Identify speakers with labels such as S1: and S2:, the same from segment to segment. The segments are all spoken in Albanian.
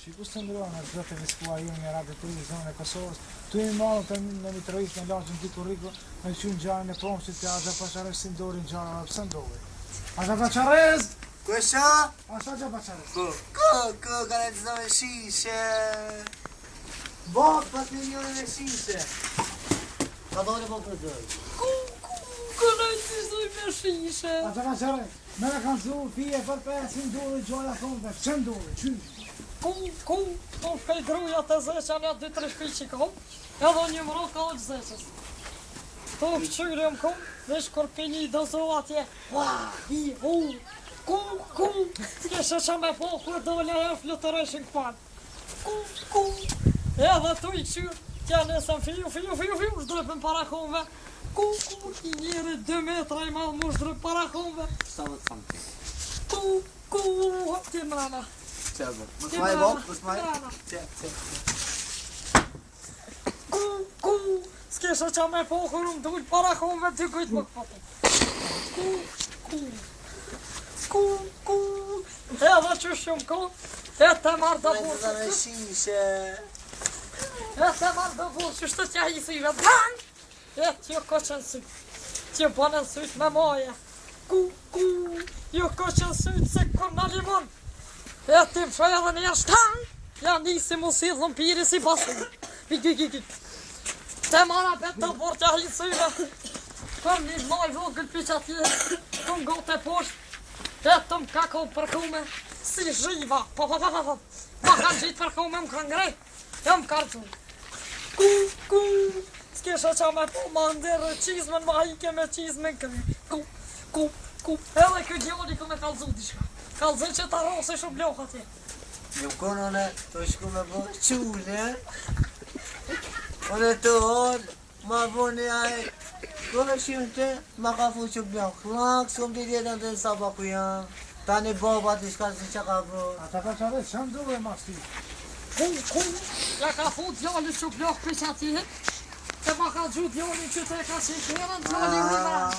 S1: Shqipu së të ndronë, në zëtë e viskua ju një radio televizionë e Kosovës, tu i malën të në mitrojisht në lagjën Diko Riko, me që në gjarën e promë që të Aza Pachares si ndori në gjarën e pësë ndori. Aza Pachares!
S2: Kësha?
S1: Aza Pachares!
S2: Ko, ka në të zë me shishe. Bok, pas milione me shishe. Ka dole po të dojë.
S3: Ko në të zë me shishe.
S1: Aza Pachares! Me në kanë zuë fije për 5 ndori gjojnë a thonë dhe që ndori, qysh?
S3: Ku, të shkaj gruja të zeqan e 2-3 shpij që kom, edhe një mëro ka ojë zeqës. Të këqyri më kom, vesh kur për një dozo atje, ku, s'keshe që me po, kur dole e flutëreshin këpal. Ku, edhe tu i këqyr, tja nesën fiu, shdrëpën para komve, ku, i njëri 2 metra i madhë mu shdrëpë para komve. Ku, ti mrana.
S2: Mos maj bok, mos maj.
S3: Ku, s'kesha qa me po kur më dujt para komve ty kujt më këpate. Ku, edhe që shumë ku, e të marrë dhe burë.
S2: Me shishe.
S3: E të marrë dhe burë, që shtë tja i syve blan. E t'jo koqen syt, t'jo bënë syt me moje. Ku, jo koqen syt se kur në limon. E ti më shoj edhe një shtang, ja nisi mu si dhëmpiri si pasin. Te mara bet të borë që ahi syve. Kër një loj vogël për që atje, të më gote posht, e të më kako përkume, si zhiva, pa, ma kanë gjitë përkume më kanë ngrej, e më kanë gjumë. Ku, s'kesha qa me po ma ndërë qizmen, ma ike me qizmen kërë. Ku, edhe kjo djoli ku me kalzu dishka. Kalzë që ta rose shumë blokë atje.
S2: Një konone, të shku me bo qune. One të orë, ma bo një ajë. Kone shimë të, ma ka fu që blokë. Lak, s'kom të tjetën të nësa pa ku janë. Ta një boba të shka si që ka bo.
S1: Aza Pachares, që ndore ma shti?
S3: Ku, ja ka fu djali që blokë për që atje. Te ma ka gju djali që te ka që i kërën, djali u i mërana.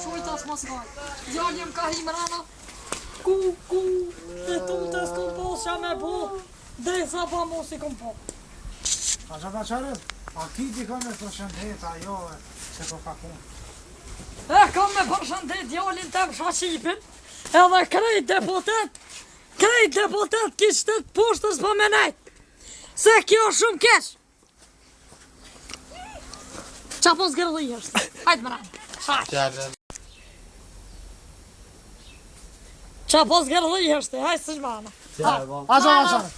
S3: Shujtas mos gaj. Djali më ka hi mërana. Ku, e tu të s'kom po që me bu, dhe sa pa mu si kom po.
S1: Aza Pachares, a ki ti ka me përshëndeta jove që ko ka punë?
S3: E kam me përshëndet djallin të më shaqipin, edhe krejt deputet kishtet poshtës për me nejt, se kjo shumë kesh. Qa po zgërli është, hajtë më rajnë, shaq. Qa po zgërli është, hajtë së gjmana.
S1: Aza Pachares,